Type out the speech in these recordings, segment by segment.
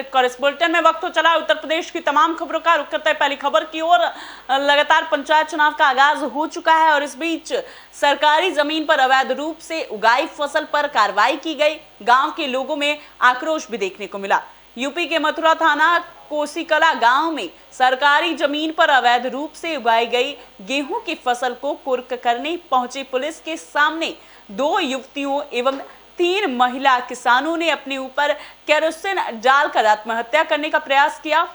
विस्तृत cover bulletin में वक्त हो चला उत्तर प्रदेश की तमाम खबरों का रुख करते हैं पहली खबर की ओर। लगातार पंचायत चुनाव का आगाज हो चुका है और इस बीच सरकारी जमीन पर अवैध रूप से उगाई फसल पर कार्रवाई की गई। गांव के लोगों में आक्रोश भी देखने को मिला। यूपी के मथुरा थाना कोसीकला गांव में सरकारी जमीन पर अवैध रूप से उगाई गई गेहूं की फसल को कुर्क करने पहुंची पुलिस के सामने 2 युवतियों एवं 3 महिला किसानों ने अपने ऊपर केरोसिन डालकर आत्महत्या करने का प्रयास किया।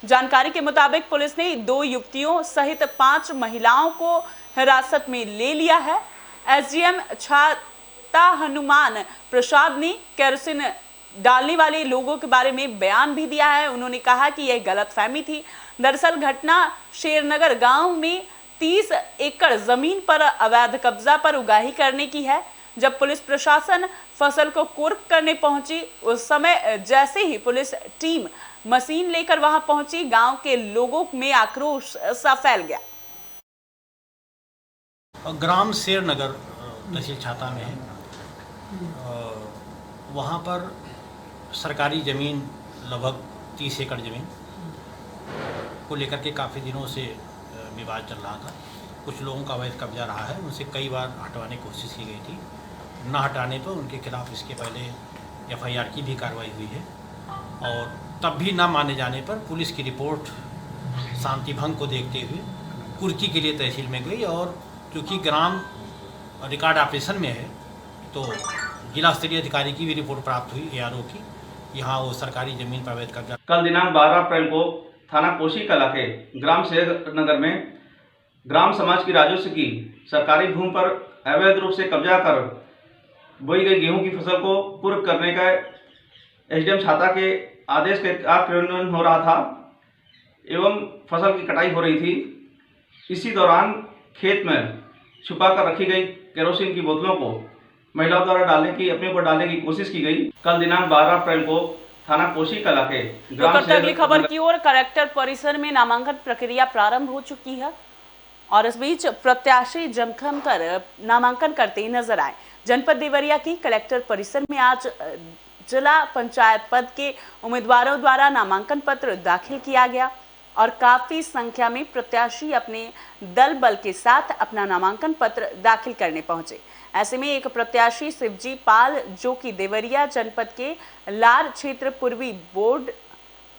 जानकारी के मुताबिक पुलिस ने 2 युवतियों सहित 5 महिलाओं को हिरासत में ले लिया है। एसडीएम छाता हनुमान प्रसाद ने केरोसिन डालने वाले लोगों के बारे में बयान भी दिया है। उन्होंने कहा कि यह गलतफहमी थी। दरअसल घटना शेरनगर गांव में 30 एकड़ जमीन पर अवैध कब्जा पर उगाही करने की है। जब पुलिस प्रशासन फसल को कुर्क करने पहुंची उस समय जैसे ही पुलिस टीम मशीन लेकर वहां पहुंची, गांव के लोगों में आक्रोश सा फैल गया। ग्राम शेरनगर तहसील छाता में है। वहाँ पर सरकारी ज़मीन लगभग 30 एकड़ ज़मीन को लेकर के काफ़ी दिनों से विवाद चल रहा था। कुछ लोगों का अवैध कब्जा रहा है, उनसे कई बार हटवाने की कोशिश की गई थी। न हटाने पर उनके खिलाफ इसके पहले एफआईआर की भी कार्रवाई हुई है और तब भी न माने जाने पर पुलिस की रिपोर्ट शांति भंग को देखते हुए कुर्की के लिए तहसील में गई और चूँकि ग्राम रिकॉर्ड ऑपरेशन में है तो जिला स्तरीय अधिकारी की भी रिपोर्ट प्राप्त हुई एआरओ की। यहाँ वो सरकारी जमीन पर अवैध कब्जा। कल दिनांक 12 अप्रैल को थाना कोसीकला के ग्राम शेरनगर में ग्राम समाज की राजस्व की सरकारी भूमि पर अवैध रूप से कब्जा कर बोई गई गेहूं की फसल को कुर्क करने का एसडीएम छाता के आदेश के क्रियान्वयन हो रहा था एवं फसल की कटाई हो रही थी। इसी दौरान खेत में छुपा कर रखी गई केरोसिन की बोतलों को महिलाओं द्वारा अपने ऊपर डालने की कोशिश की गई। कल दिनांक 12 अप्रैल को थाना कोसीकला के ग्राम अगली खबर की ओर कलेक्टर परिसर में नामांकन प्रक्रिया प्रारंभ हो चुकी है और इस बीच प्रत्याशी जमखम कर नामांकन करते नजर आए। जनपद देवरिया की कलेक्टर परिसर में आज जिला पंचायत पद के उम्मीदवारों द्वारा नामांकन पत्र दाखिल किया गया और काफी संख्या में प्रत्याशी अपने दल बल के साथ अपना नामांकन पत्र दाखिल करने पहुंचे। ऐसे में एक प्रत्याशी शिवजी पाल जो कि देवरिया जनपद के लार क्षेत्र पूर्वी बोर्ड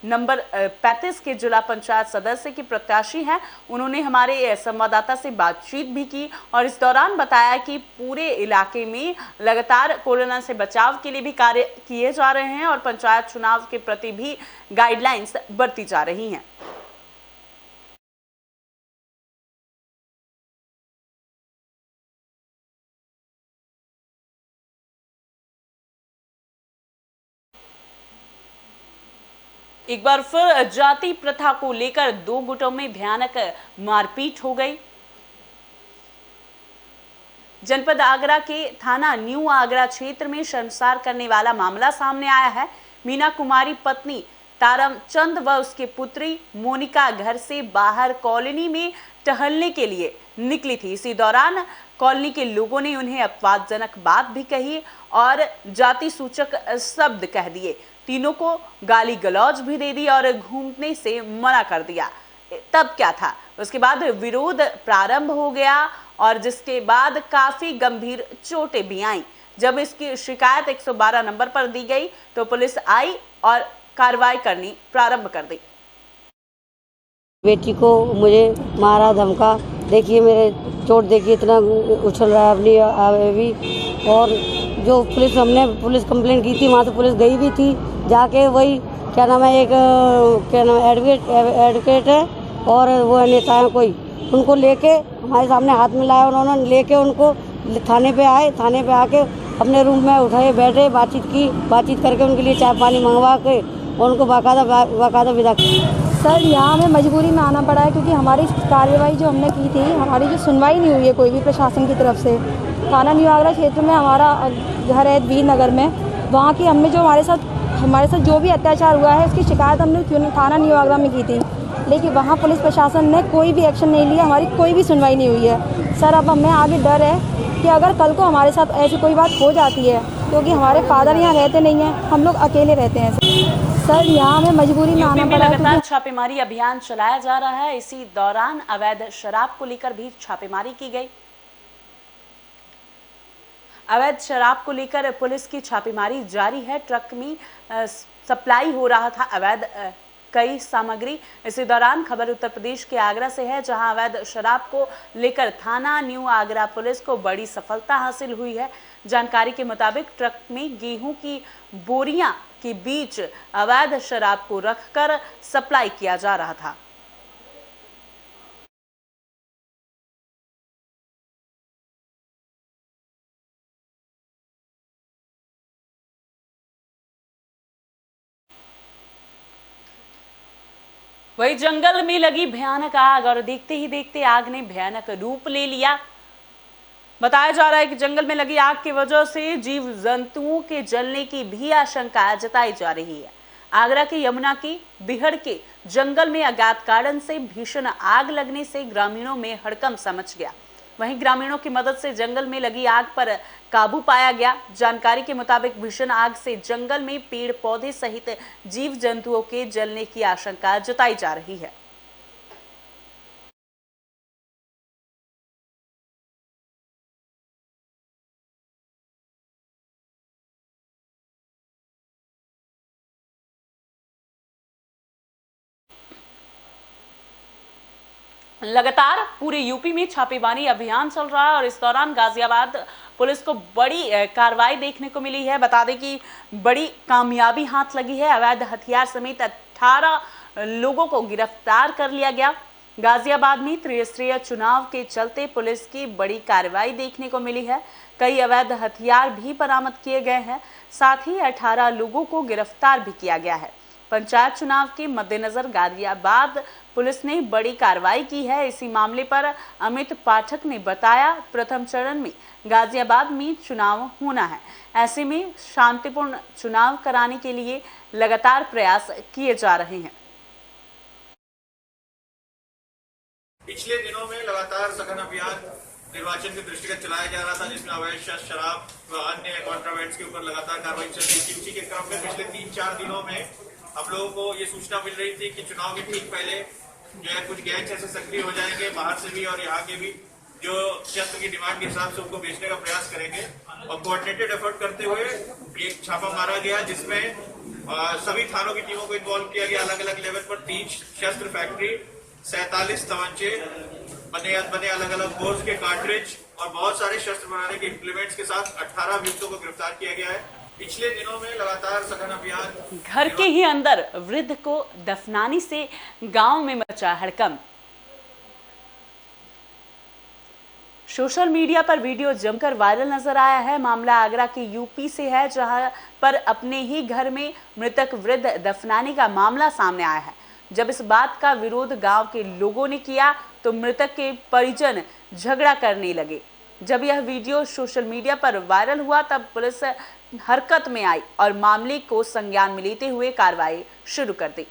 नंबर 35 के जिला पंचायत सदस्य की प्रत्याशी हैं, उन्होंने हमारे संवाददाता से बातचीत भी की और इस दौरान बताया कि पूरे इलाके में लगातार कोरोना से बचाव के लिए भी कार्य किए जा रहे हैं और पंचायत चुनाव के प्रति भी गाइडलाइंस बरती जा रही हैं। एक बार फिर जाति प्रथा को लेकर 2 गुटों में भयानक मारपीट हो गई। जनपद आगरा के थाना न्यू आगरा क्षेत्र में शर्मसार करने वाला मामला सामने आया है। मीना कुमारी पत्नी तारमचंद व उसकी पुत्री मोनिका घर से बाहर कॉलोनी में टहलने के लिए निकली थी। इसी दौरान कॉलोनी के लोगों ने उन्हें अपवादजनक बात भी कही और जाति सूचक शब्द कह दिए। तीनों को गाली गलौज भी दे दी और घूमने से मना कर दिया। तब क्या था, उसके बाद विरोध प्रारंभ हो गया और जिसके बाद काफी गंभीर चोटें भी आईं। जब इसकी शिकायत 112 नंबर पर दी गई तो पुलिस आई और कार्रवाई करनी प्रारंभ कर दी। बेटी को मुझे मारा धमका, देखिए मेरे चोट देखिए इतना उछल रहा है अपनी अभी। और जो पुलिस कंप्लेंट की थी वहाँ से पुलिस गई भी थी, जाके वही क्या नाम है एडवोकेट है और वो नेता है कोई, उनको लेके हमारे सामने हाथ मिलाया। उन्होंने लेके उनको थाने पे आए, थाने पे आके अपने रूम में उठाए, बैठे, बातचीत करके उनके लिए चाय पानी मंगवा के और उनको बाकायदा विदा किया। सर यहाँ हमें मजबूरी में आना पड़ा है क्योंकि हमारी कार्रवाई जो हमने की थी, हमारी जो सुनवाई नहीं हुई है कोई भी प्रशासन की तरफ से। थाना न्यू आगरा क्षेत्र में हमारा घर है वीर नगर में, वहाँ की हमने जो हमारे साथ जो भी अत्याचार हुआ है उसकी शिकायत हमने थाना न्यू आगरा में की थी, लेकिन वहाँ पुलिस प्रशासन ने कोई भी एक्शन नहीं लिया, हमारी कोई भी सुनवाई नहीं हुई है। सर अब हमें आगे डर है कि अगर कल को हमारे साथ ऐसी कोई बात हो जाती है, क्योंकि हमारे फादर यहाँ रहते नहीं हैं, हम लोग अकेले रहते हैं। सर यहाँ हमें मजबूरी में यूपी आना में पड़ा लगातार क्योंकि छापेमारी अभियान चलाया जा रहा है। इसी दौरान अवैध शराब को लेकर भी छापेमारी की गई। अवैध शराब को लेकर पुलिस की छापेमारी जारी है। ट्रक में सप्लाई हो रहा था अवैध कई सामग्री। इसी दौरान खबर उत्तर प्रदेश के आगरा से है, जहां अवैध शराब को लेकर थाना न्यू आगरा पुलिस को बड़ी सफलता हासिल हुई है। जानकारी के मुताबिक ट्रक में गेहूं की बोरियां के बीच अवैध शराब को रखकर सप्लाई किया जा रहा था। वही जंगल में लगी भयानक आग और देखते ही देखते आग ने भयानक रूप ले लिया। बताया जा रहा है कि जंगल में लगी आग की वजह से जीव जंतुओं के जलने की भी आशंका जताई जा रही है। आगरा के यमुना की बिहड़ के जंगल में अज्ञात कारण से भीषण आग लगने से ग्रामीणों में हड़कंप मच गया। वहीं ग्रामीणों की मदद से जंगल में लगी आग पर काबू पाया गया। जानकारी के मुताबिक भीषण आग से जंगल में पेड़ पौधे सहित जीव जंतुओं के जलने की आशंका जताई जा रही है। लगातार पूरे यूपी में छापेमारी अभियान चल रहा है और इस दौरान गाजियाबाद पुलिस को बड़ी कार्रवाई देखने को मिली है। बता दें कि बड़ी कामयाबी हाथ लगी है। अवैध हथियार समेत 18 लोगों को गिरफ्तार कर लिया गया। गाजियाबाद में त्रिस्तरीय चुनाव के चलते पुलिस की बड़ी कार्रवाई देखने को मिली है। कई अवैध हथियार भी बरामद किए गए हैं। साथ ही 18 लोगों को गिरफ्तार भी किया गया है। पंचायत चुनाव के मद्देनजर गाजियाबाद पुलिस ने बड़ी कार्रवाई की है। इसी मामले पर अमित पाठक ने बताया, प्रथम चरण में गाजियाबाद में चुनाव होना है। ऐसे में शांतिपूर्ण चुनाव कराने के लिए लगातार प्रयास किए जा रहे हैं। पिछले दिनों में लगातार सघन अभियान निर्वाचन के दृष्टिगत चलाया जा रहा था, जिसमें अवैध शराब व अन्य कॉन्ट्राबैंड्स के ऊपर लगातार कार्रवाई चल रही थी। उसी के क्रम में पिछले 3-4 दिनों में हम लोगों को ये सूचना मिल रही थी कि चुनाव के ठीक पहले जो है कुछ गैंग्स ऐसे सक्रिय हो जाएंगे, बाहर से भी और यहाँ के भी, जो शस्त्र की डिमांड के हिसाब से उनको बेचने का प्रयास करेंगे। और कोऑर्डिनेटेड एफर्ट करते हुए एक छापा मारा गया, जिसमें सभी थानों की टीमों को इन्वॉल्व किया गया। अलग अलग लेवल पर 3 शस्त्र फैक्ट्री, 47 तमंचे बने अलग अलग बोर्स के कार्ट्रिज और बहुत सारे शस्त्र बनाने के इम्प्लीमेंट्स के साथ 18 अभियुक्तों को गिरफ्तार किया गया है। पिछले दिनों में लगातार सघन अभियान। घर के ही अंदर वृद्ध को दफनाने से गांव में मचा हड़कंप। सोशल मीडिया पर वीडियो जमकर वायरल नजर आया है। मामला आगरा के यूपी से है, जहां पर अपने ही घर में मृतक वृद्ध दफनाने का मामला सामने आया है। जब इस बात का विरोध गांव के लोगों ने किया तो मृतक के परिजन झगड़ा करने लगे। जब यह वीडियो सोशल मीडिया पर वायरल हुआ तब पुलिस हरकत में आई और मामले को संज्ञान में लेते हुए कार्रवाई शुरू कर दी।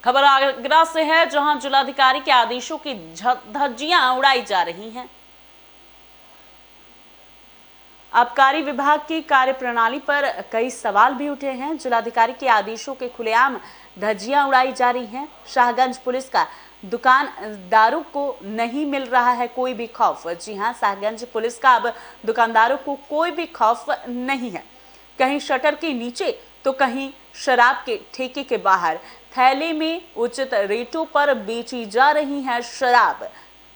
खबर आगरा से है, जहां जिलाधिकारी के आदेशों की धज्जियां उड़ाई जा रही हैं। आबकारी विभाग की कार्यप्रणाली पर कई सवाल भी उठे हैं। जिलाधिकारी के आदेशों के खुलेआम धज्जियां उड़ाई जा रही हैं। शाहगंज पुलिस का दुकानदारों को नहीं मिल रहा है कोई भी खौफ। जी हां, शाहगंज पुलिस का अब दुकानदारों को कोई भी खौफ नहीं है। कहीं शटर के नीचे तो कहीं शराब के ठेके के बाहर थैले में उचित रेटों पर बेची जा रही है शराब।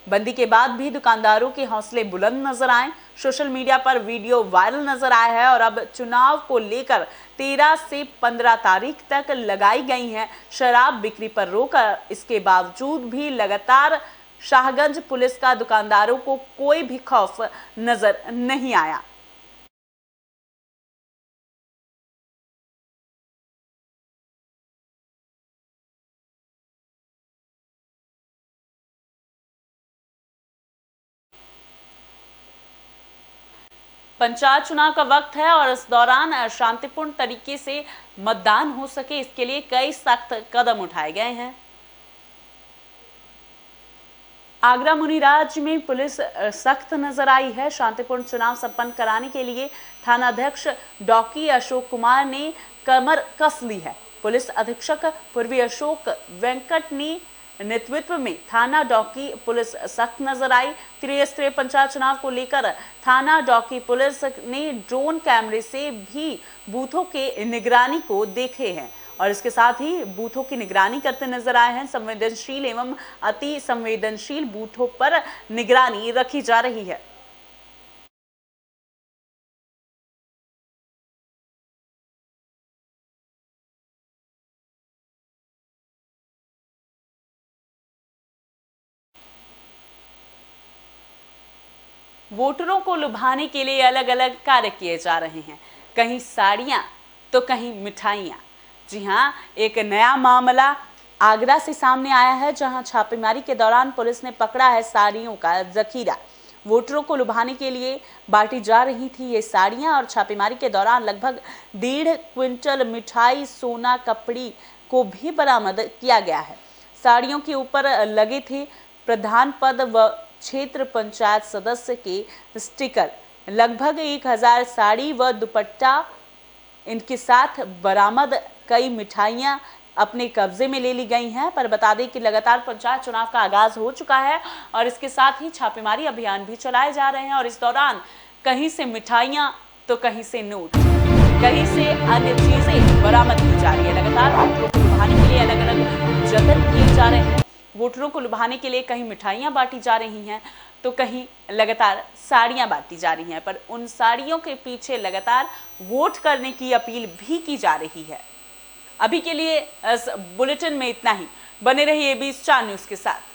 बंदी के बाद भी दुकानदारों के हौसले बुलंद नजर आए। सोशल मीडिया पर वीडियो वायरल नजर आया है और अब चुनाव को लेकर 13 से 15 तारीख तक लगाई गई है शराब बिक्री पर रोक। इसके बावजूद भी लगातार शाहगंज पुलिस का दुकानदारों को कोई भी खौफ नजर नहीं आया। पंचायत चुनाव का वक्त है और इस दौरान शांतिपूर्ण तरीके से मतदान हो सके, इसके लिए कई सख्त कदम उठाए गए हैं। आगरा मुनिराज में पुलिस सख्त नजर आई है। शांतिपूर्ण चुनाव संपन्न कराने के लिए थानाध्यक्ष डॉकी अशोक कुमार ने कमर कस ली है। पुलिस अधीक्षक पूर्वी अशोक वेंकट ने नेतृत्व में थाना डॉकी पुलिस सख्त नजर आई। त्रिस्तरीय पंचायत चुनाव को लेकर थाना डॉकी पुलिस ने ड्रोन कैमरे से भी बूथों के निगरानी को देखे हैं और इसके साथ ही बूथों की निगरानी करते नजर आए हैं। संवेदनशील एवं अति संवेदनशील बूथों पर निगरानी रखी जा रही है। वोटरों को लुभाने के लिए अलग अलग कार्य किए जा रहे हैं, कहीं साड़ियां तो कहीं मिठाइयां। जी हां, एक नया मामला आगरा से सामने आया है, जहां छापेमारी के दौरान पुलिस ने पकड़ा है साड़ियों का जखीरा। वोटरों को लुभाने के लिए बांटी जा रही थी ये साड़ियां और छापेमारी के दौरान लगभग 1.5 क्विंटल मिठाई, सोना, कपड़ी को भी बरामद किया गया है। साड़ियों के ऊपर लगे थे प्रधान पद व क्षेत्र पंचायत सदस्य के स्टिकर। लगभग 1000 साड़ी व दुपट्टा, इनके साथ बरामद कई मिठाइयां अपने कब्जे में ले ली गई हैं। पर बता दें कि लगातार पंचायत चुनाव का आगाज हो चुका है और इसके साथ ही छापेमारी अभियान भी चलाए जा रहे हैं और इस दौरान कहीं से मिठाइयां तो कहीं से नोट, कहीं से अन्य चीजें बरामद की जा रही है। लगातार वोटरों को लुभाने के लिए अलग अलग जतन किए जा रहे हैं। वोटरों को लुभाने के लिए कहीं मिठाइयां बांटी जा रही हैं तो कहीं लगातार साड़ियां बांटी जा रही हैं, पर उन साड़ियों के पीछे लगातार वोट करने की अपील भी की जा रही है। अभी के लिए इस बुलेटिन में इतना ही। बने रहिए AB स्टार न्यूज़ के साथ।